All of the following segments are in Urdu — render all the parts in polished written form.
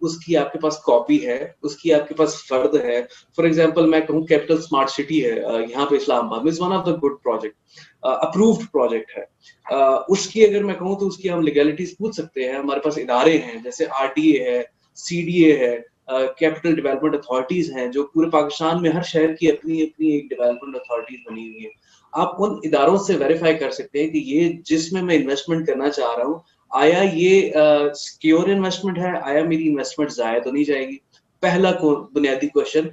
اس کی آپ کے پاس کاپی ہے, اس کی آپ کے پاس فرد ہے. فار ایگزامپل میں کہوں کیپٹل اسمارٹ سٹی ہے یہاں پہ اسلام آباد میں, is one of the good project, approved project ہے. اس کی اگر میں کہوں تو اس کی ہم لیگلٹیز پوچھ سکتے ہیں. ہمارے پاس ادارے ہیں جیسے RTA ہے, CDA ہے, کیپٹل ڈیولپمنٹ اتھارٹیز ہیں, جو پورے پاکستان میں ہر شہر کی اپنی اپنی ایک ڈیولپمنٹ اتھارٹیز بنی ہوئی ہے. آپ ان اداروں سے ویریفائی کر سکتے ہیں کہ یہ جس میں انویسٹمنٹ کرنا چاہ رہا ہوں, آیا یہ سیکیور انویسٹمنٹ ہے, آیا میری انویسٹمنٹ ضائع تو نہیں جائے گی. پہلا بنیادی کوشچن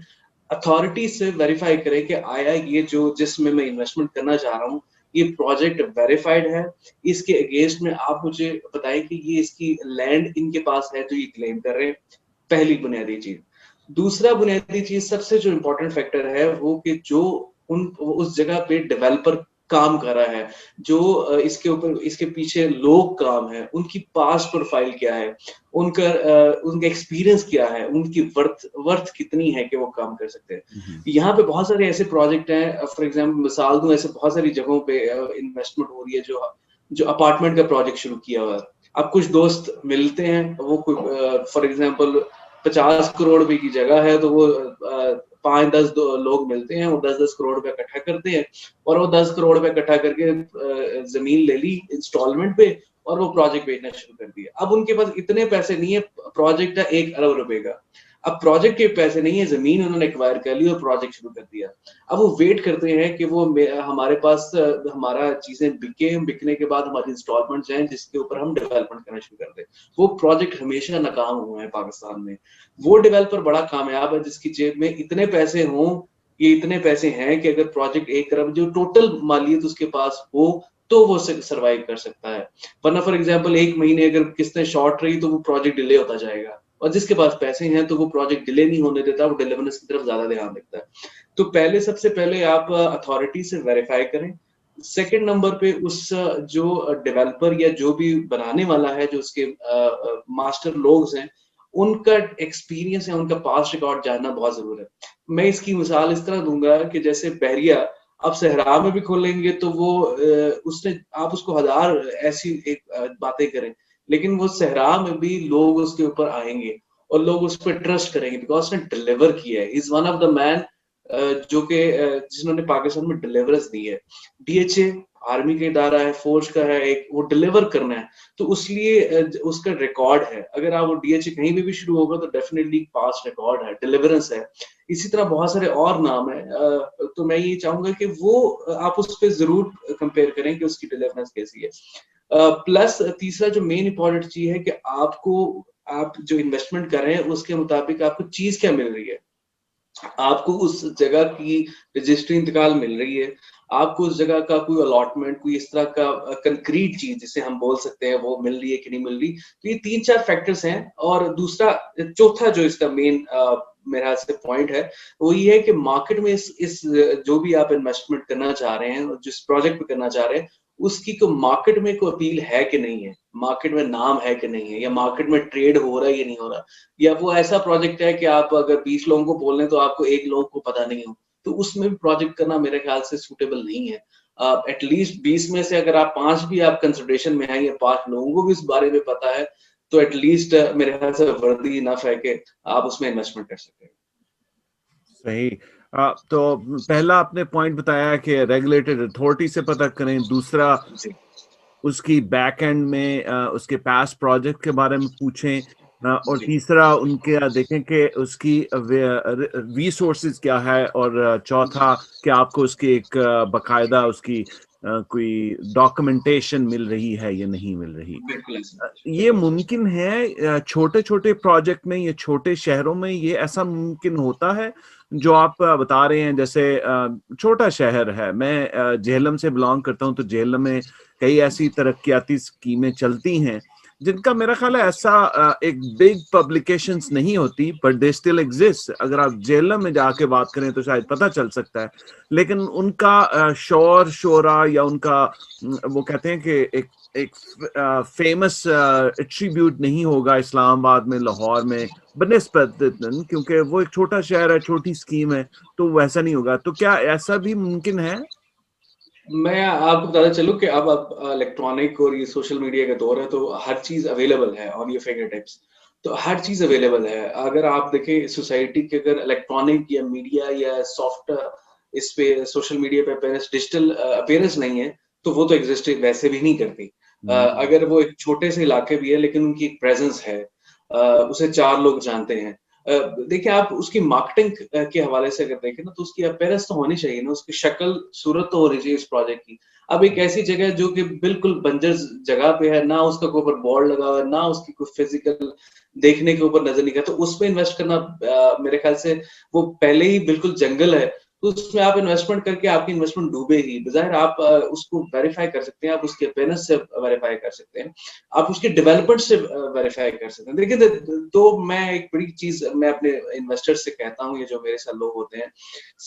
اتھارٹی سے ویریفائی کریں کہ آیا یہ جو جس میں انویسٹمنٹ کرنا چاہ رہا ہوں یہ پروجیکٹ ویریفائڈ ہے. اس کے اگینسٹ میں آپ مجھے بتائیں کہ یہ اس کی لینڈ ان کے پاس ہے تو یہ کلیم کر رہے ہیں. پہلی بنیادی چیز. دوسرا بنیادی چیز سب سے جو امپورٹنٹ فیکٹر ہے وہ کہ جو اس جگہ پہ ڈیولپر کام کر رہا ہے, جو اس کے اوپر اس کے پیچھے لوگ کام ہے, ان کی پاسٹ پروفائل کیا ہے, ان کا ایکسپیرینس کیا ہے, ان کی ورتھ کتنی ہے کہ وہ کام کر سکتے ہیں. یہاں پہ بہت سارے ایسے پروجیکٹ ہیں, فار ایگزامپل مثال دوں, ایسے بہت ساری جگہوں پہ انویسٹمنٹ ہو رہی ہے جو اپارٹمنٹ کا پروجیکٹ شروع کیا ہوا ہے. اب کچھ دوست ملتے ہیں, وہ فار ایگزامپل 50 کروڑ روپے کی جگہ ہے تو وہ 5-10 لوگ ملتے ہیں, وہ 10-10 کروڑ روپے اکٹھا کرتے ہیں, اور وہ 10 کروڑ روپے اکٹھا کر کے زمین لے لی انسٹالمنٹ پہ اور وہ پروجیکٹ بیچنا شروع کر دیا. اب ان کے پاس اتنے پیسے نہیں ہے, پروجیکٹ ہے 1 ارب روپے کا, اب پروجیکٹ کے پیسے نہیں ہے, زمین انہوں نے ایکوائر کر لی اور پروجیکٹ شروع کر دیا. اب وہ ویٹ کرتے ہیں کہ وہ ہمارے پاس ہمارا چیزیں بکنے کے بعد ہماری انسٹالمنٹ جائیں جس کے اوپر ہم ڈیولپمنٹ کرنا شروع کر دیں. وہ پروجیکٹ ہمیشہ ناکام ہوئے ہیں پاکستان میں. وہ ڈیولپر بڑا کامیاب ہے جس کی جیب میں اتنے پیسے ہوں, یہ اتنے پیسے ہیں کہ اگر پروجیکٹ 1 ارب جو ٹوٹل مالیت اس کے پاس ہو تو وہ سروائیو کر سکتا ہے. ورنہ فار ایگزامپل 1 مہینے اگر قسطیں شارٹ رہی تو وہ پروجیکٹ ڈیلے ہوتا جائے گا, اور جس کے پاس پیسے ہیں تو وہ پروجیکٹ ڈیلے نہیں ہونے دیتا, وہ ڈیلیورنس کی طرف زیادہ دھیان دیتا ہے. تو سب سے پہلے آپ اتھارٹی سے ویریفائی کریں. سیکنڈ نمبر پہ اس جو ڈیولپر یا جو بھی بنانے والا ہے, جو اس کے ماسٹر لوگ ہیں, ان کا ایکسپیرینس ہے, ان کا پاسٹ ریکارڈ جاننا بہت ضروری ہے. میں اس کی مثال اس طرح دوں گا کہ جیسے بحریہ آپ صحرا میں بھی کھولیں گے تو وہ آپ اس کو 1000 ایسی باتیں کریں, لیکن وہ صحرا میں بھی لوگ اس کے اوپر آئیں گے اور لوگ اس پہ ٹرسٹ کریں گے بیکاز نے ڈیلیور کیا ہے. از ون آف دا مین جو کہ جنہوں نے پاکستان میں ڈیلیورنس دی ہے. DHA آرمی کا ادارہ ہے, فوج کا ہے ایک, وہ ڈیلیور کرنا ہے تو اس لیے اس کا ریکارڈ ہے. اگر آپ وہ DHA کہیں بھی شروع ہوگا تو ڈیفینیٹلی پاس ریکارڈ ہے, ڈیلیورنس ہے. اسی طرح بہت سارے اور نام ہیں, تو میں یہ چاہوں گا کہ وہ آپ اس پہ ضرور کمپیئر کریں کہ اس کی ڈیلیورنس کیسی ہے. پلس تیسرا جو مین امپورٹنٹ چیز ہے کہ آپ جو انویسٹمنٹ کر رہے ہیں اس کے مطابق آپ کو چیز کیا مل رہی ہے. آپ کو اس جگہ کی رجسٹری انتقال مل رہی ہے, آپ کو اس جگہ کا کوئی الاٹمنٹ, کوئی اس طرح کا کنکریٹ چیز جسے ہم بول سکتے ہیں وہ مل رہی ہے کہ نہیں مل رہی. تو یہ 3-4 فیکٹرز ہیں. اور چوتھا جو اس کا مین میرا سے پوائنٹ ہے وہ یہ ہے کہ مارکیٹ میں اس جو بھی آپ انویسٹمنٹ کرنا چاہ رہے ہیں, جس پروجیکٹ پہ کرنا چاہ رہے ہیں, اس کی مارکیٹ میں کوئی اپیل ہے کہ نہیں ہے, مارکیٹ میں نام ہے کہ نہیں ہے, یا مارکیٹ میں ٹریڈ ہو رہا ہے یا نہیں ہو رہا, یا وہ ایسا پروجیکٹ ہے کہ آپ اگر 20 لوگوں کو بول رہے ہیں تو آپ کو 1 لوگ کو پتا نہیں ہو, تو اس میں بھی پروجیکٹ کرنا میرے خیال سے سوٹیبل نہیں ہے. ایٹ لیسٹ 20 میں سے اگر آپ 5 بھی آپ کنسیڈریشن میں ہیں یا 5 لوگوں کو بھی اس بارے میں پتا ہے تو ایٹ لیسٹ میرے خیال سے وردی انف ہے کہ آپ اس میں انویسٹمنٹ کر سکتے ہیں. صحیح. تو پہلا آپ نے پوائنٹ بتایا کہ ریگولیٹڈ اتھارٹی سے پتہ کریں, دوسرا اس کی بیک اینڈ میں اس کے پاس پروجیکٹ کے بارے میں پوچھیں, اور تیسرا ان کے دیکھیں کہ اس کی ریسورسز کیا ہے, اور چوتھا کہ آپ کو اس کی ایک باقاعدہ اس کی کوئی ڈاکومنٹیشن مل رہی ہے یا نہیں مل رہی. یہ ممکن ہے چھوٹے چھوٹے پروجیکٹ میں یا چھوٹے شہروں میں یہ ایسا ممکن ہوتا ہے جو آپ بتا رہے ہیں. جیسے چھوٹا شہر ہے, میں جہلم سے بلانگ کرتا ہوں, تو جہلم میں کئی ایسی ترقیاتی اسکیمیں چلتی ہیں جن کا میرا خیال ہے ایسا ایک بگ پبلیکیشنز نہیں ہوتی, بٹ دے اسٹل ایگزسٹ. اگر آپ جہلم میں جا کے بات کریں تو شاید پتہ چل سکتا ہے, لیکن ان کا شورا یا ان کا وہ کہتے ہیں کہ ایک فیمس ایٹریبیوٹ نہیں ہوگا اسلام آباد میں, لاہور میں بنسبت, کیونکہ وہ ایک چھوٹا شہر ہے, چھوٹی اسکیم ہے, تو ویسا نہیں ہوگا. تو کیا ایسا بھی ممکن ہے؟ میں آپ کو بتاتا چلوں کہ اب الیکٹرانک اور یہ سوشل میڈیا کا دور ہے تو ہر چیز اویلیبل ہے آن یور فنگر ٹپس. تو ہر چیز اویلیبل ہے. اگر آپ دیکھیں سوسائٹی کے اگر الیکٹرانک یا میڈیا یا سافٹ اس پہ سوشل میڈیا پہ اپیرنس ڈیجیٹل اپیرنس نہیں ہے تو وہ تو ایگزسٹ ویسے بھی نہیں کرتی. اگر وہ ایک چھوٹے سے علاقے بھی ہے لیکن ان کی ایک پریزنس ہے, اسے 4 لوگ جانتے ہیں. دیکھیں آپ اس کی مارکیٹنگ کے حوالے سے اگر دیکھیں نا تو اس کی اپیرنس تو ہونی چاہیے نا, اس کی شکل صورت تو ہونی چاہیے اس پروجیکٹ کی. اب ایک ایسی جگہ ہے جو کہ بالکل بنجر جگہ پہ ہے, نہ اس کا کوئی اوپر بورڈ لگا ہوا ہے, نہ اس کی کوئی فزیکل دیکھنے کے اوپر نظر نہیں کرتا, تو اس پہ انویسٹ کرنا میرے خیال سے وہ پہلے ہی بالکل جنگل ہے, تو اس میں آپ انویسٹمنٹ کر کے آپ کی انویسٹمنٹ ڈوبے ہی. بظاہر آپ اس کو ویریفائی کر سکتے ہیں, آپ اس کے اپیرنس سے ویریفائی کر سکتے ہیں, آپ اس کے ڈیولپمنٹ سے ویریفائی کر سکتے ہیں. دیکھیں تو میں ایک بڑی چیز میں اپنے انویسٹر سے کہتا ہوں, یہ جو میرے ساتھ لوگ ہوتے ہیں,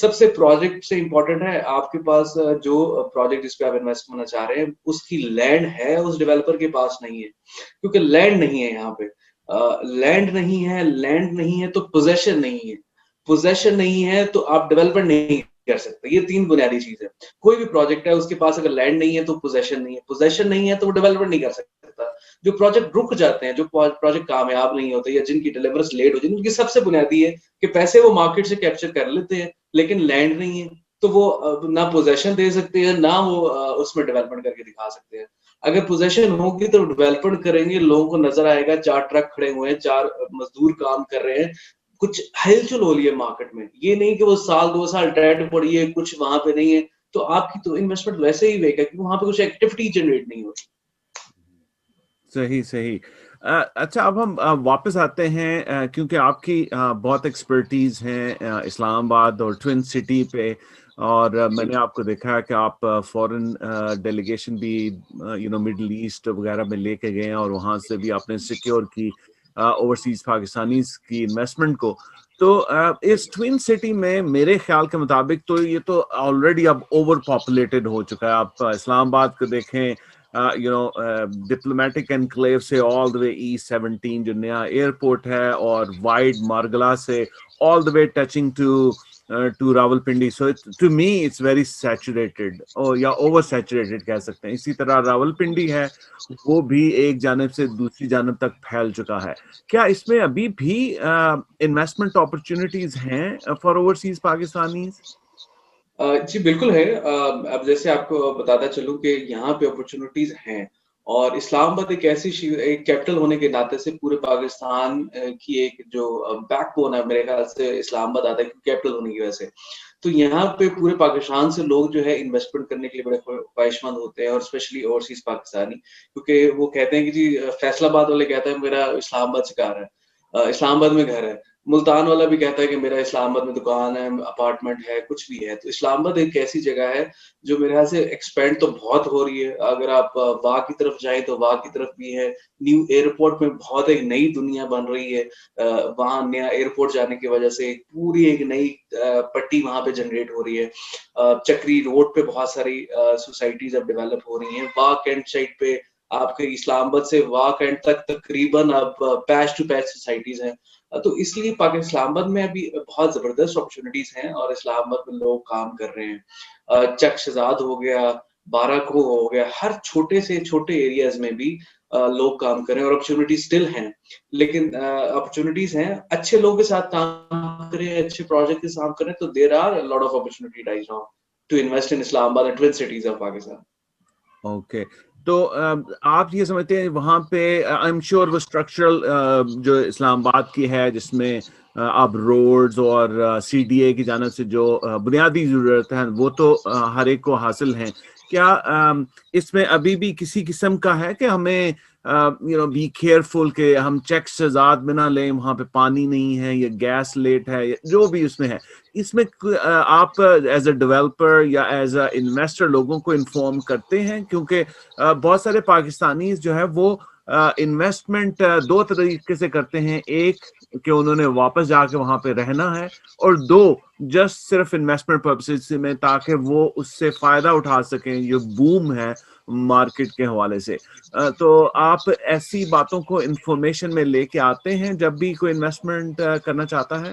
سب سے پروجیکٹ سے امپورٹنٹ ہے آپ کے پاس جو پروجیکٹ جس پہ آپ انویسٹ کرنا چاہ رہے ہیں اس کی لینڈ ہے, اس ڈیولپر کے پاس نہیں ہے, کیونکہ لینڈ نہیں ہے یہاں پہ. لینڈ نہیں ہے, لینڈ نہیں ہے تو پوزیشن نہیں ہے, پوزیشن نہیں ہے تو آپ ڈیولپمنٹ نہیں کر سکتے. یہ 3 بنیادی چیز ہے. کوئی بھی پروجیکٹ ہے اس کے پاس اگر لینڈ نہیں ہے تو پوزیشن نہیں ہے, پوزیشن نہیں ہے تو وہ ڈیولپمنٹ نہیں کر سکتا. جو پروجیکٹ رک جاتے ہیں, جو پروجیکٹ کامیاب نہیں ہوتے یا جن کی ڈیلیورس لیٹ ہو جاتی ہیں, ان کی سب سے بنیادی ہے کہ پیسے وہ مارکیٹ سے کیپچر کر لیتے ہیں لیکن لینڈ نہیں ہے, تو وہ نہ پوزیشن دے سکتے ہیں نہ وہ اس میں ڈیولپمنٹ کر کے دکھا سکتے ہیں. اگر پوزیشن ہوگی تو ڈیولپمنٹ کریں گے, لوگوں کو نظر آئے گا 4 ٹرک کھڑے ہوئے ہیں, 4 مزدور کام کر رہے ہیں, کچھ ہلچل ہو رہی ہے مارکیٹ میں. یہ نہیں کہ وہ سال 2 سال ڈیڈ پڑی ہے, کچھ وہاں پہ نہیں ہے, تو آپ کی تو انویسٹمنٹ ویسے ہی ویک ہے کیونکہ وہاں پہ کچھ ایکٹیویٹی جنریٹ نہیں ہوتی. صحیح صحیح. اچھا اب ہم واپس آتے ہیں, کیونکہ آپ کی بہت ایکسپرٹیز ہیں اسلام آباد اور ٹوئن سٹی پہ, اور میں نے آپ کو دیکھا ہے کہ آپ فورن ڈیلیگیشن بھی مڈل ایسٹ وغیرہ میں لے کے گئے ہیں, اور وہاں سے بھی آپ نے سیکیور کی اوورسیز پاکستانیز کی انویسٹمنٹ کو. تو اس ٹوئن سٹی میں میرے خیال کے مطابق تو یہ تو آلریڈی اب اوور پاپولیٹڈ ہو چکا ہے. آپ اسلام آباد کو دیکھیں, ڈپلومیٹک انکلیو سے آل دا وے E17 جو نیا ایئرپورٹ ہے, اور وائڈ مارگلا سے all the way touching to Rawalpindi. So to me it's very saturated, یا اوور سیچوریٹڈ کہہ سکتے ہیں. اسی طرح راولپنڈی ہے, وہ بھی ایک جانب سے دوسری جانب تک پھیل چکا ہے. کیا اس میں ابھی بھی انویسٹمنٹ اپرچونیٹیز ہیں فار اوورسیز پاکستانیز؟ جی بالکل ہے. اب جیسے آپ کو بتاتا چلوں کہ یہاں پہ اپرچونیٹیز ہیں, اور اسلام آباد ایک ایسی ایک کیپٹل ہونے کے ناطے سے پورے پاکستان کی ایک جو بیک بون ہے میرے خیال سے اسلام آباد آتا ہے کیپٹل ہونے کی وجہ سے. تو یہاں پہ پورے پاکستان سے لوگ جو ہے انویسٹمنٹ کرنے کے لیے بڑے خواہش مند ہوتے ہیں, اور اسپیشلی اوورسیز پاکستانی, کیونکہ وہ کہتے ہیں کہ جی فیصل آباد والے کہتے ہیں میرا اسلام آباد سے گھر ہے, اسلام آباد میں گھر ہے, ملتان والا بھی کہتا ہے کہ میرا اسلام آباد میں دکان ہے, اپارٹمنٹ ہے, کچھ بھی ہے. تو اسلام آباد ایک ایسی جگہ ہے جو میرے خیال سے ایکسپینڈ تو بہت ہو رہی ہے. اگر آپ واہ کی طرف جائیں تو واہ کی طرف بھی ہے, نیو ایئرپورٹ میں بہت ایک نئی دنیا بن رہی ہے. وہاں نیا ایئرپورٹ جانے کی وجہ سے پوری ایک نئی پٹی وہاں پہ جنریٹ ہو رہی ہے. چکری روڈ پہ بہت ساری سوسائٹیز اب ڈیولپ ہو رہی ہیں. واہ کینٹ سائٹ پہ آپ کے اسلام آباد سے واہ کینٹ تک تقریباً اب پیچ ٹو پیچ سوسائٹیز ہیں. تو اس لیے اسلام آباد میں ابھی بہت زبردست اپرچونیٹیز ہیں, اور اسلام آباد میں لوگ کام کر رہے ہیں. چک شہزاد ہو گیا, بارہ کو ہو گیا, ہر چھوٹے سے چھوٹے ایریاز میں بھی لوگ کام کر رہے ہیں, اور اپرچونیٹیز اسٹل ہیں. لیکن اپرچونیٹیز ہیں, اچھے لوگوں کے ساتھ کام کریں, اچھے پروجیکٹ کے ساتھ کام کریں, تو there are lot of opportunity right now to invest in Islamabad and twin cities of Pakistan. Okay, تو آپ یہ سمجھتے ہیں وہاں پہ آئی ایم شیور وہ اسٹرکچرل جو اسلام آباد کی ہے, جس میں اب روڈز اور سی ڈی اے کی جانب سے جو بنیادی ضرورت ہیں وہ تو ہر ایک کو حاصل ہیں. کیا اس میں ابھی بھی کسی قسم کا ہے کہ ہمیں بی کیئرفل کہ ہم چیک شہزاد میں نہ لیں, وہاں پہ پانی نہیں ہے یا گیس لیٹ ہے یا جو بھی اس میں ہے, اس میں آپ ایز اے ڈیولپر یا ایز اے انویسٹر لوگوں کو انفارم کرتے ہیں؟ کیونکہ بہت سارے پاکستانیز جو ہے وہ انویسٹمنٹ 2 طریقے سے کرتے ہیں. ایک کہ انہوں نے واپس جا کے وہاں پہ رہنا ہے, اور 2 جسٹ صرف انویسٹمنٹ پرپسز میں, تاکہ وہ اس سے فائدہ اٹھا سکیں جو بوم ہے مارکیٹ کے حوالے سے. تو آپ ایسی باتوں کو انفارمیشن میں لے کے آتے ہیں جب بھی کوئی انویسٹمنٹ کرنا چاہتا ہے؟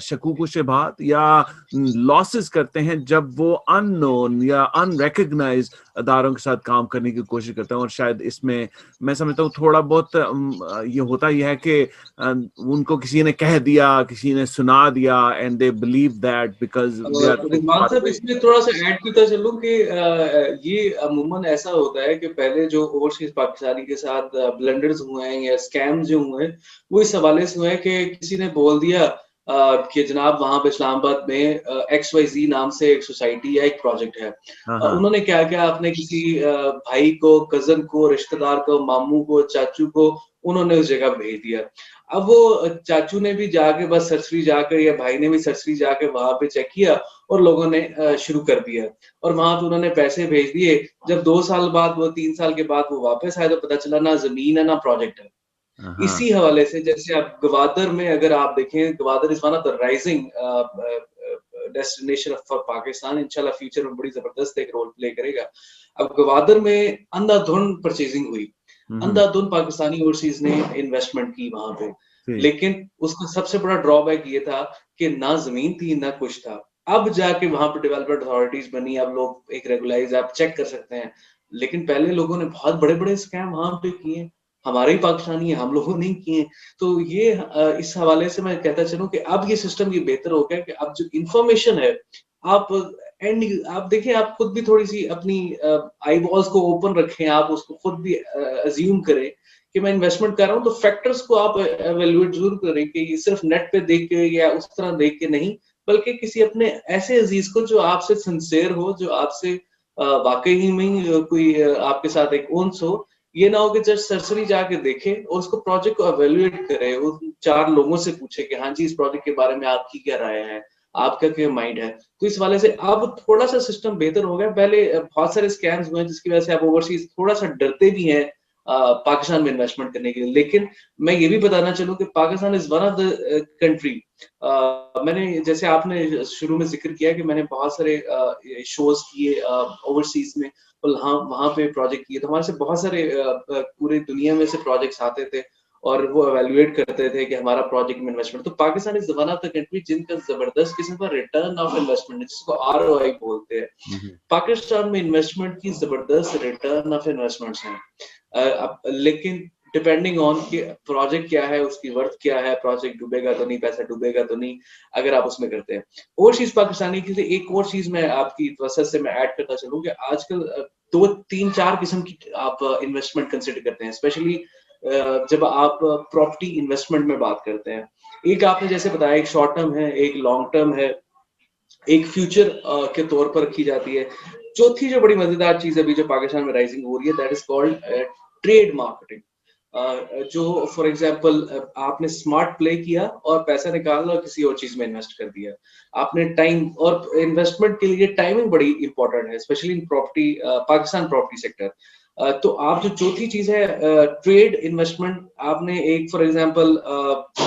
شکوک و شبہات یا لاسز کرتے ہیں جب وہ ان نون یا ان ریکگنائز اداروں کے ساتھ کام کرنے کی کوشش کرتے ہیں. اور شاید اس میں سمجھتا ہوں تھوڑا بہت یہ ہوتا یہ ہے کہ ان کو کسی نے کہہ دیا, کسی نے سنا دیا, and they believe that because Rizwan sahab اس میں تھوڑا سا ایڈ کرتا چلوں کہ یہ عموماً ایسا ہوتا ہے کہ پہلے جو اوورسیز پاکستانی کے ساتھ بلنڈرز ہوئے ہیں یا اسکیم جو ہوئے ہیں وہ اس حوالے سے ہوئے ہیں کہ کسی نے بول دیا کہ جناب وہاں پہ اسلام آباد میں ایکس وائی زی نام سے ایک سوسائٹی یا ایک پروجیکٹ ہے. انہوں نے کیا کیا, اپنے کسی بھائی کو, کزن کو, رشتہ دار کو, ماموں کو, چاچو کو انہوں نے اس جگہ بھیج دیا. اب وہ چاچو نے بھی جا کے بس سرسری جا کر یا بھائی نے بھی سرسری جا کے وہاں پہ چیک کیا اور لوگوں نے شروع کر دیا اور وہاں پہ انہوں نے پیسے بھیج دیے. جب 2 سال بعد وہ 3 سال کے بعد وہ واپس آئے تو پتا چلا نہ زمین ہے نہ پروجیکٹ ہے. اسی حوالے سے جیسے آپ گوادر میں اگر آپ دیکھیں, Gwadar is one of the rising destination for Pakistan, انشاءاللہ فیوچر میں بڑی زبردست ایک رول پلے کرے گا. اب گوادر میں اندھا دھند پرچیزنگ ہوئی, اندھا دھند پاکستانی اوورسیز نے انویسٹمنٹ کی وہاں پہ, لیکن اس کا سب سے بڑا ڈرا بیک یہ تھا کہ نہ زمین تھی نہ کچھ تھا. اب جا کے وہاں پہ ڈیولپمنٹ اتھارٹیز بنی, اب لوگ ایک ریگولائز آپ چیک کر سکتے ہیں, لیکن پہلے لوگوں نے بہت بڑے بڑے اسکیم وہاں پہ کیے, ہمارے ہی پاکستانی ہیں, ہم لوگوں نے کیے. تو یہ اس حوالے سے میں کہتا چلوں کہ اب یہ سسٹم یہ بہتر ہو گیا کہ اب جو انفارمیشن ہے آپ دیکھیں, آپ خود بھی تھوڑی سی اپنی آئی بالز کو اوپن رکھیں, آپ اس کو خود بھی ازیوم کریں کہ میں انویسٹمنٹ کر رہا ہوں, تو فیکٹرز کو آپ ایویلویٹ ضرور کریں کہ یہ صرف نیٹ پہ دیکھ کے یا اس طرح دیکھ کے نہیں, بلکہ کسی اپنے ایسے عزیز کو جو آپ سے سنسیئر ہو, جو آپ سے واقعی میں کوئی آپ کے ساتھ ایک اونس ہو. یہ نہ ہو کہ جسٹ سرسری جا کے دیکھے اور اس کو پروجیکٹ کو ایویلویٹ کرے, 4 لوگوں سے پوچھے کہ ہاں جی اس پروجیکٹ کے بارے میں آپ کی کیا رائے ہے, آپ کا کیا مائنڈ ہے. تو اس والے سے اب تھوڑا سا سسٹم بہتر ہو گیا. پہلے بہت سارے اسکیمز ہوئے ہیں جس کی وجہ سے آپ اوورسیز تھوڑا سا ڈرتے بھی ہیں پاکستان میں انویسٹمنٹ کرنے کے لیے. لیکن میں یہ بھی بتانا چاہوں کہ Pakistan is one of the country, میں نے جیسے آپ نے شروع میں ذکر کیا کہ میں نے بہت سارے شوز کیے اوورسیز میں, وہاں پہ پروجیکٹ کیے, تو ہمارے سے بہت سارے پوری دنیا میں سے پروجیکٹس آتے تھے اور وہ ایویلویٹ کرتے تھے کہ ہمارا پروجیکٹ میں انویسٹمنٹ. تو Pakistan is one of the country جن کا زبردست قسم کا ریٹرن آف انویسٹمنٹ جس کو ROI بولتے ہیں. پاکستان میں انویسٹمنٹ کی زبردست ریٹرن آف انویسٹمنٹس ہیں, لیکن ڈپینڈنگ آن کہ پروجیکٹ کیا ہے, اس کی ورتھ کیا ہے, پروجیکٹ ڈوبے گا تو نہیں, پیسہ ڈوبے گا تو نہیں اگر آپ اس میں کرتے ہیں. اور چیز پاکستانی کے لیے ایک اور چیز میں آپ کی وسط سے میں ایڈ کرتا چلوں کہ آج کل 2 3 4 قسم کی آپ انویسٹمنٹ کنسیڈر کرتے ہیں, اسپیشلی جب آپ پراپرٹی انویسٹمنٹ میں بات کرتے ہیں. ایک آپ نے جیسے بتایا ایک شارٹ ٹرم ہے, ایک لانگ ٹرم ہے, ایک فیوچر کے طور پر رکھی جاتی ہے. چوتھی جو بڑی مزیدار چیز ابھی جو پاکستان میں رائزنگ ہو رہی ہے that is called trade marketing. جو فار ایگزامپل آپ نے اسمارٹ پلے کیا اور پیسہ نکالنا اور کسی اور چیز میں انویسٹ کر دیا. آپ نے ٹائم, اور انویسٹمنٹ کے لیے ٹائمنگ بڑی امپورٹنٹ ہے especially in property, Pakistan property sector. تو آپ جو چوتھی چیز ہے ٹریڈ انویسٹمنٹ, آپ نے ایک فار ایگزامپل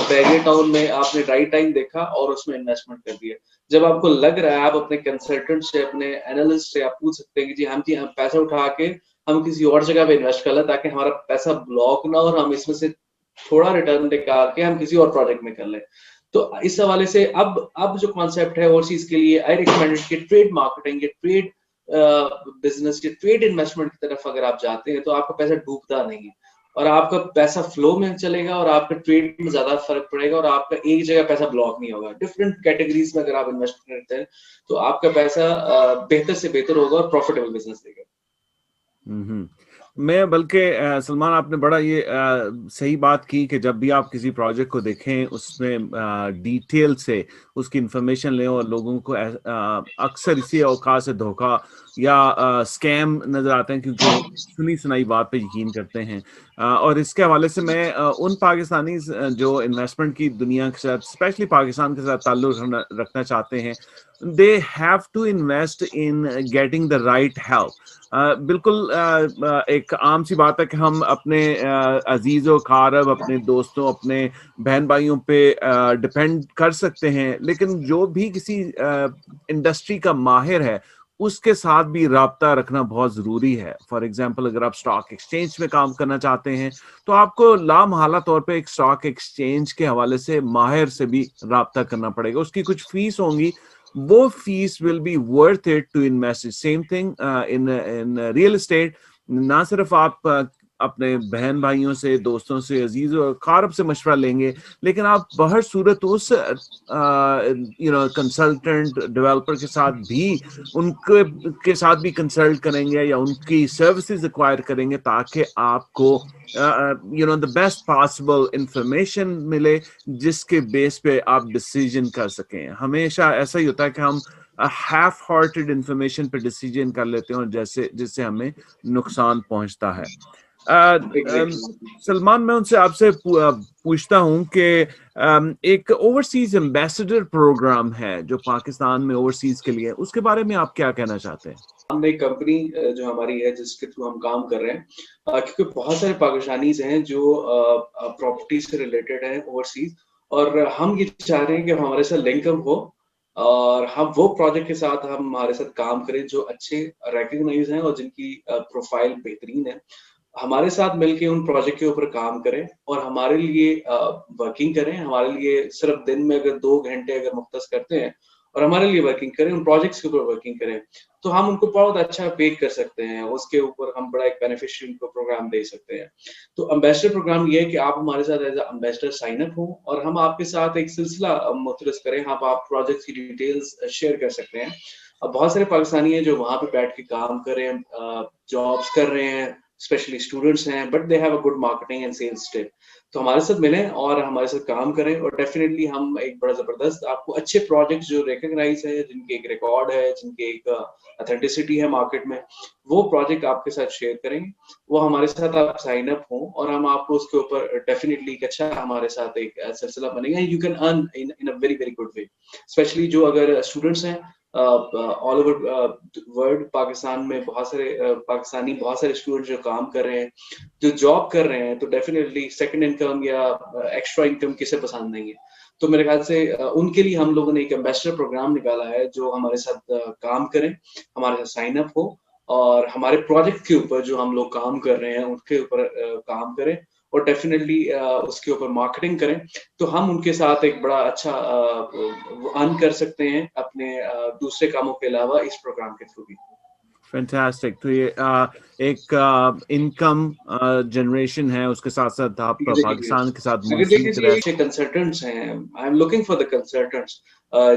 بیریئر ٹاؤن میں آپ نے رائٹ ٹائم دیکھا اور اس میں انویسٹمنٹ کر دیا. جب آپ کو لگ رہا ہے آپ اپنے کنسلٹنٹ سے, اپنے اینالسٹ سے آپ پوچھ سکتے ہیں کہ جی ہم پیسہ اٹھا کے ہم کسی اور جگہ پہ انویسٹ کر لیں تاکہ ہمارا پیسہ بلاک نہ اور ہم اس میں سے تھوڑا ریٹرن نکال کے ہم کسی اور پروجیکٹ میں کر لیں. تو اس حوالے سے اب جو کانسیپٹ ہے اور چیز کے لیے آئی ریکمینڈ کہ trade marketing, trade business, trade investment کی طرف اگر آپ جاتے ہیں تو آپ کا پیسہ ڈوبتا نہیں ہے اور آپ کا پیسہ فلو میں چلے گا اور آپ کا ٹریڈ میں زیادہ فرق پڑے گا اور آپ کا ایک جگہ پیسہ بلاک نہیں ہوگا. ڈفرنٹ کیٹیگریز میں اگر آپ انویسٹ کرتے ہیں تو آپ کا پیسہ بہتر سے بہتر ہوگا اور پروفیٹیبل بزنس دے گا. میں بلکہ سلمان آپ نے بڑا یہ صحیح بات کی کہ جب بھی آپ کسی پروجیکٹ کو دیکھیں اس میں ڈیٹیل سے اس کی انفارمیشن لیں, اور لوگوں کو اکثر اسی اوقات سے دھوکہ یا اسکیم نظر آتے ہیں کیونکہ وہ سنی سنائی بات پہ یقین کرتے ہیں. اور اس کے حوالے سے میں ان پاکستانی جو انویسٹمنٹ کی دنیا کے ساتھ اسپیشلی پاکستان کے ساتھ تعلق رکھنا چاہتے ہیں, they have to invest in getting the right help. بالکل ایک عام سی بات ہے کہ ہم اپنے عزیز و اقارب, اپنے دوستوں, اپنے بہن بھائیوں پہ ڈپینڈ کر سکتے ہیں, لیکن جو بھی کسی انڈسٹری کا ماہر ہے اس کے ساتھ بھی رابطہ رکھنا بہت ضروری ہے. فار ایگزامپل اگر آپ اسٹاک ایکسچینج میں کام کرنا چاہتے ہیں تو آپ کو لامحالہ طور پہ ایک اسٹاک ایکسچینج کے حوالے سے ماہر سے بھی رابطہ کرنا پڑے گا. اس کی کچھ فیس ہوں گی, وہ fees will be worth it to invest. Same thing in real estate. نہ صرف آپ اپنے بہن بھائیوں سے, دوستوں سے, عزیز و اقارب سے مشورہ لیں گے, لیکن آپ بہر صورت اس کنسلٹنٹ ڈیولپر کے ساتھ بھی ان کے ساتھ بھی کنسلٹ کریں گے یا ان کی سروسز ایکوائر کریں گے تاکہ آپ کو the best possible انفارمیشن ملے جس کے بیس پہ آپ ڈیسیجن کر سکیں. ہمیشہ ایسا ہی ہوتا ہے کہ ہم ہاف ہارٹڈ انفارمیشن پہ ڈیسیجن کر لیتے ہیں جس سے ہمیں نقصان پہنچتا ہے. سلمان, میں ان سے آپ سے پوچھتا ہوں کہ ایک اوورسیز ایمبیسڈر پروگرام ہے جو پاکستان میں اوورسیز کے لیے, اس کے بارے میں آپ کیا کہنا چاہتے ہیں؟ ہم نے ایک کمپنی جو ہماری ہے جس کے تھرو ہم کام کر رہے ہیں, کیونکہ بہت سارے پاکستانیز ہیں جو پراپرٹی سے ریلیٹڈ ہیں اوورسیز, اور ہم یہ چاہ رہے ہیں کہ ہمارے ساتھ لنک اپ ہو اور ہم وہ پروجیکٹ کے ساتھ ہمارے ساتھ کام کریں جو اچھے ریکگنائز ہیں اور جن کی پروفائل بہترین ہے. ہمارے ساتھ مل کے ان پروجیکٹ کے اوپر کام کریں اور ہمارے لیے ورکنگ کریں. ہمارے لیے صرف دن میں اگر 2 گھنٹے اگر مختص کرتے ہیں اور ہمارے لیے ورکنگ کریں, ان پروجیکٹس کے اوپر ورکنگ کریں, تو ہم ان کو بہت اچھا پے کر سکتے ہیں. اس کے اوپر ہم بڑا ایک بینیفیشری کو پروگرام دے سکتے ہیں. تو امبیسڈر پروگرام یہ ہے کہ آپ ہمارے ساتھ as a ambassador sign up ہوں اور ہم آپ کے ساتھ ایک سلسلہ مختص کریں. آپ پروجیکٹ کی ڈیٹیلز شیئر کر سکتے ہیں. اب بہت سارے پاکستانی ہیں جو وہاں پہ بیٹھ کے کام کر رہے ہیں, جابس کر رہے ہیں, اسپیشلی اسٹوڈنٹس ہیں, but they have a good marketing and sales tip. تو ہمارے ساتھ ملیں اور ہمارے ساتھ کام کریں اور ڈیفینیٹلی ہم ایک بڑا زبردست آپ کو اچھے پروجیکٹس جو ریکگنائز ہے, جن کے ایک ریکارڈ ہے, جن کے ایک اتھینٹسٹی ہے مارکیٹ میں, وہ پروجیکٹ آپ کے ساتھ شیئر کریں گے. وہ ہمارے ساتھ آپ سائن اپ ہوں اور ہم آپ کو اس کے اوپر ڈیفینیٹلی ایک اچھا ہمارے ساتھ ایک سلسلہ بنے گا. You can earn in a very very good way, specially جو اگر اسٹوڈنٹس ہیں آل اوور ورلڈ. پاکستان میں بہت سارے پاکستانی بہت سارے اسٹوڈنٹ جو کام کر رہے ہیں, جو جاب کر رہے ہیں, تو ڈیفینیٹلی سیکنڈ انکم یا ایکسٹرا انکم کسے پسند نہیں ہے. تو میرے خیال سے ان کے لیے ہم لوگوں نے ایک امبیسڈر پروگرام نکالا ہے جو ہمارے ساتھ کام کریں, ہمارے ساتھ سائن اپ ہو اور ہمارے پروجیکٹ کے اوپر جو ہم لوگ کام کر رہے ہیں ان کے اوپر کام کریں اور ڈیفینیٹلی اس کے اوپر مارکیٹنگ کریں. تو ہم ان کے ساتھ ایک بڑا اچھا ارن کر سکتے ہیں اپنے دوسرے کاموں کے علاوہ اس پروگرام کے تھرو بھی. فینٹاسٹک. تو یہ ایک انکم جنریشن ہے, اس کے ساتھ ساتھ آپ پاکستان کے ساتھ منسلک رہتے ہیں. کنسلٹنٹس ہیں, I am looking for the consultants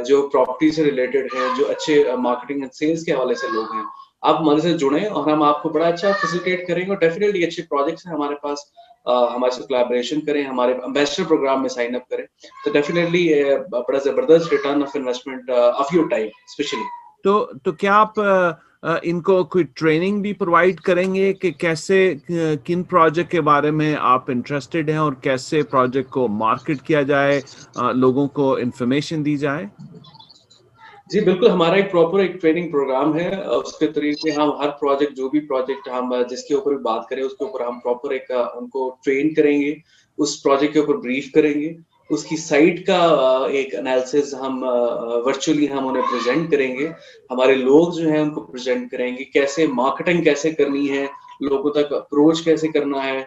جو پراپرٹی سے ریلیٹڈ ہیں, جو اچھے مارکیٹنگ اینڈ سیلس کے حوالے سے لوگ ہیں. آپ ہمارے سے جڑیں اور ہم آپ کو بڑا اچھا فیسیلیٹیٹ کریں گے اور ڈیفینیٹلی اچھے پروجیکٹس ہیں ہمارے پاس. ہمارے سے کولیبریشن کریں, ہمارے امبیسڈر پروگرام میں سائن اپ کریں, تو ڈیفینیٹلی بڑا زبردست return of investment of your time especially. تو کیا آپ ان کو کوئی ٹریننگ بھی پرووائڈ کریں گے کہ کیسے, کن پروجیکٹ کے بارے میں آپ انٹرسٹڈ ہیں اور کیسے پروجیکٹ کو مارکیٹ کیا جائے, لوگوں کو انفارمیشن دی جائے؟ جی بالکل, ہمارا ایک پراپر ایک ٹریننگ پروگرام ہے. اس کے طریقے ہم ہر پروجیکٹ, جو بھی پروجیکٹ ہم جس کے اوپر بات کریں اس کے اوپر ہم پراپر ایک ان کو ٹرین کریں گے, اس پروجیکٹ کے اوپر بریف کریں گے, اس کی سائٹ کا ایک انالیسز ہم ورچولی ہم انہیں پریزنٹ کریں گے. ہمارے لوگ جو ہیں ان کو پریزنٹ کریں گے, کیسے مارکیٹنگ کیسے کرنی ہے, لوگوں تک اپروچ کیسے کرنا ہے,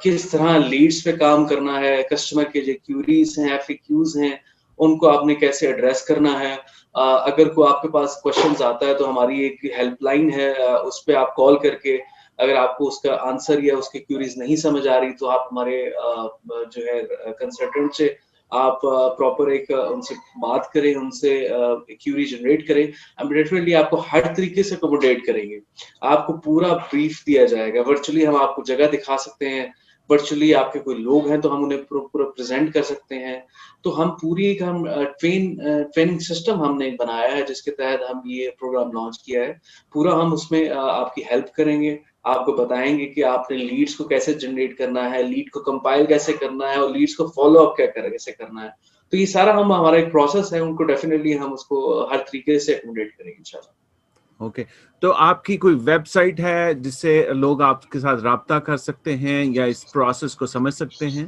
کس طرح لیڈس پہ کام کرنا ہے, کسٹمر کے جو کیوریز ہیں, ایف اے کیوز ہیں, ان کو آپ نے کیسے ایڈریس کرنا ہے. اگر کوئی آپ کے پاس کوشچنز آتا ہے تو ہماری ایک ہیلپ لائن ہے, اس پہ آپ کال کر کے اگر آپ کو اس کا آنسر یا اس کی کیوریز نہیں سمجھ آ رہی تو آپ ہمارے جو ہے کنسلٹنٹ سے آپ پراپر ایک ان سے بات کریں, ان سے کیوری جنریٹ کریں. ہم ڈیفینیٹلی آپ کو ہر طریقے سے اکوموڈیٹ کریں گے, آپ کو پورا بریف دیا جائے گا. ورچولی ہم آپ کو جگہ دکھا سکتے ہیں, ورچولی آپ کے کوئی لوگ ہیں تو ہم انہیں پورا پریزنٹ کر سکتے ہیں. تو ہم پوری ایک ہم ٹریننگ سسٹم ہم نے بنایا ہے جس کے تحت ہم یہ پروگرام لانچ کیا ہے. پورا ہم اس میں آپ کی ہیلپ کریں گے, آپ کو بتائیں گے کہ آپ نے لیڈس کو کیسے جنریٹ کرنا ہے, لیڈ کو کمپائل کیسے کرنا ہے اور لیڈس کو فالو اپ کیسے کرنا ہے. تو یہ سارا ہمارا ایک پروسیس ہے, ان کو ڈیفینیٹلی ہم اس کو ہر طریقے سے اکوموڈیٹ کریں گے انشاءاللہ. اوکے, تو آپ کی کوئی ویب سائٹ ہے جس سے لوگ آپ کے ساتھ رابطہ کر سکتے ہیں یا اس پروسیس کو سمجھ سکتے ہیں؟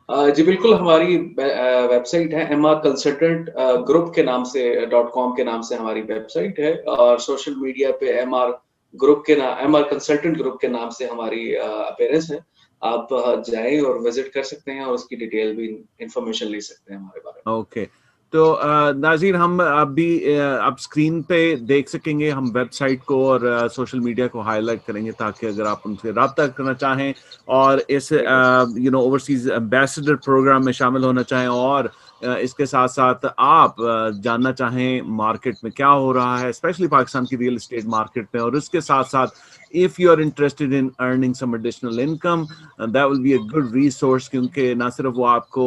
جی بالکل, ہماری ویب سائٹ ہے MR Consultant گروپ کے نام سے .com کے نام سے ہماری ویب سائٹ ہے, اور سوشل میڈیا پہ MR گروپ کے نام MR Consultant گروپ کے نام سے ہماری اپیرنس ہے. آپ جائیں اور وزٹ کر سکتے ہیں اور اس کی ڈیٹیل بھی انفارمیشن لے سکتے ہیں ہمارے بارے میں. اوکے, تو ناظرین ہم اب بھی اب اسکرین پہ دیکھ سکیں گے, ہم ویب سائٹ کو اور سوشل میڈیا کو ہائی لائٹ کریں گے تاکہ اگر آپ ان سے رابطہ کرنا چاہیں اور اس اوورسیز ایمبیسڈر پروگرام میں شامل ہونا چاہیں, اور اس کے ساتھ ساتھ آپ جاننا چاہیں مارکیٹ میں کیا ہو رہا ہے, اسپیشلی پاکستان کی ریئل اسٹیٹ مارکیٹ میں, اور اس کے ساتھ ساتھ if you are interested in earning some additional income, that will be a good resource, کیونکہ نہ صرف وہ آپ کو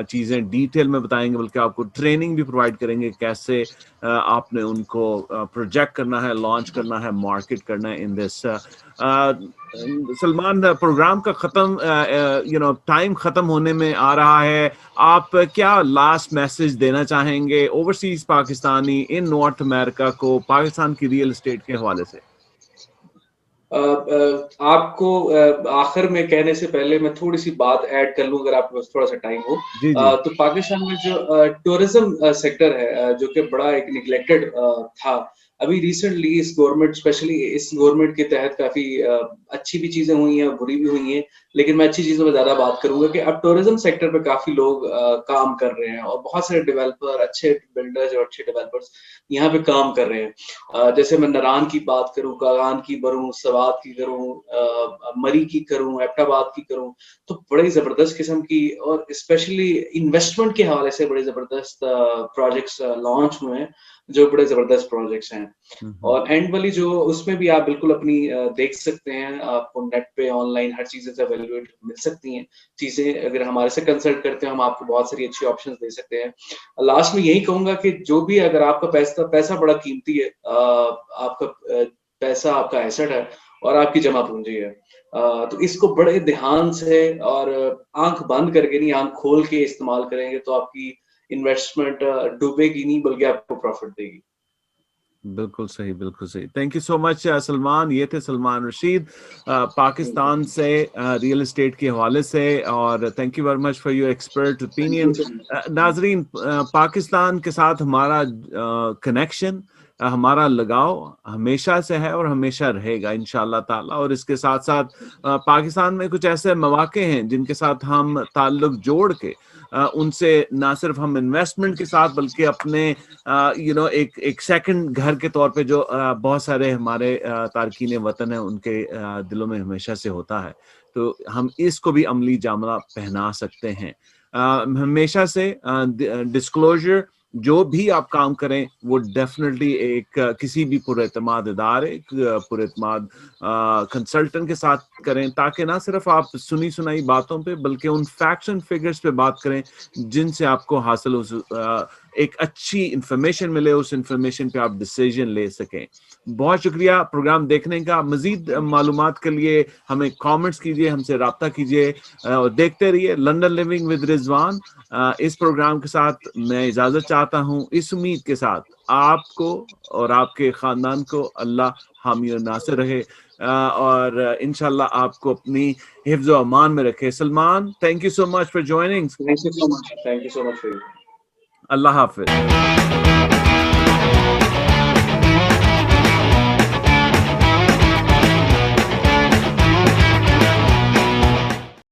چیزیں ڈیٹیل میں بتائیں گے بلکہ آپ کو ٹریننگ بھی پرووائڈ کریں گے کیسے آپ نے ان کو پروجیکٹ کرنا ہے, لانچ کرنا ہے, مارکیٹ کرنا ہے ان دس. سلمان, پروگرام کا ٹائم ختم ہونے میں آ رہا ہے, آپ کیا لاسٹ میسج دینا چاہیں گے اوورسیز پاکستانی ان نارتھ امریکہ کو پاکستان کی ریئل اسٹیٹ کے حوالے سے؟ آپ کو آخر میں کہنے سے پہلے میں تھوڑی سی بات ایڈ کر لوں, اگر آپ کے پاس تھوڑا سا ٹائم ہو. جی جی. تو پاکستان میں جو ٹورزم سیکٹر ہے جو کہ بڑا ایک نیگلیکٹڈ تھا, ابھی ریسنٹلی اس گورنمنٹ, اسپیشلی اس گورنمنٹ کے تحت کافی اچھی بھی چیزیں ہوئی ہیں, بری بھی ہوئی ہیں, لیکن میں اچھی چیزوں میں زیادہ بات کروں گا کہ اب ٹورزم سیکٹر پہ کافی لوگ کام کر رہے ہیں, اور بہت سارے ڈیولپر, اچھے بلڈرز اور اچھے ڈیولپرز یہاں پہ کام کر رہے ہیں. جیسے میں نران کی بات کروں, کاغان کی کروں, سوات کی کروں, مری کی کروں, ایبٹ آباد کی کروں, تو بڑی زبردست قسم کی اور اسپیشلی انویسٹمنٹ کے حوالے سے بڑے زبردست پروجیکٹس لانچ ہوئے ہیں, جو بڑے زبردست پروجیکٹس ہیں. اور اینڈ والی جو اس میں بھی آپ بالکل اپنی دیکھ سکتے ہیں, آپ کو نیٹ پہ آن لائن ہر چیزیں سے اویلیبل مل سکتی ہیں چیزیں. اگر ہمارے سے کنسلٹ کرتے ہیں ہم آپ کو بہت ساری اچھی آپشنز دے سکتے ہیں. لاسٹ میں یہی کہوں گا کہ جو بھی, اگر آپ کا پیسہ بڑا قیمتی ہے, آپ کا پیسہ آپ کا ایسٹ ہے اور آپ کی جمع پونجی ہے, تو اس کو بڑے دھیان سے اور آنکھ بند کر کے نہیں, آنکھ کھول کے استعمال کریں گے تو آپ کی انویسٹمنٹ ڈوبے گی نہیں بلکہ آپ کو پروفٹ دے گی. بالکل صحیح, بالکل صحیح. تھینک یو سو مچ سلمان. یہ تھے سلمان رشید پاکستان سے ریئل اسٹیٹ کے حوالے سے, اور thank you very much for your expert opinion. ناظرین, پاکستان کے ساتھ ہمارا کنیکشن, ہمارا لگاؤ ہمیشہ سے ہے اور ہمیشہ رہے گا انشاءاللہ تعالی. اور اس کے ساتھ ساتھ پاکستان میں کچھ ایسے مواقع ہیں جن کے ساتھ ہم تعلق جوڑ کے ان سے نہ صرف ہم انویسٹمنٹ کے ساتھ بلکہ اپنے ایک سیکنڈ گھر کے طور پہ, جو بہت سارے ہمارے تارکین وطن ہیں ان کے دلوں میں ہمیشہ سے ہوتا ہے, تو ہم اس کو بھی عملی جامہ پہنا سکتے ہیں. ہمیشہ سے ڈسکلوجر, جو بھی آپ کام کریں وہ ڈیفینیٹلی ایک کسی بھی پر اعتماد ادارے, پر اعتماد کنسلٹنٹ کے ساتھ کریں, تاکہ نہ صرف آپ سنی سنائی باتوں پہ بلکہ ان فیکٹس اینڈ فگرز پہ بات کریں جن سے آپ کو حاصل ایک اچھی انفارمیشن ملے, اس انفارمیشن پہ آپ ڈیسیژن لے سکیں. بہت شکریہ پروگرام دیکھنے کا. مزید معلومات کے لیے ہمیں کامنٹس کیجیے, ہم سے رابطہ کیجیے, اور دیکھتے رہیے لنڈن لیونگ ود رضوان. اس پروگرام کے ساتھ میں اجازت چاہتا ہوں, اس امید کے ساتھ آپ کو اور آپ کے خاندان کو اللہ حامی و ناصر رہے, اور انشاءاللہ آپ کو اپنی حفظ و امان میں رکھے. Salman, thank you so much for joining. Thank you so much. Thank you so much for you. اللہ حافظ.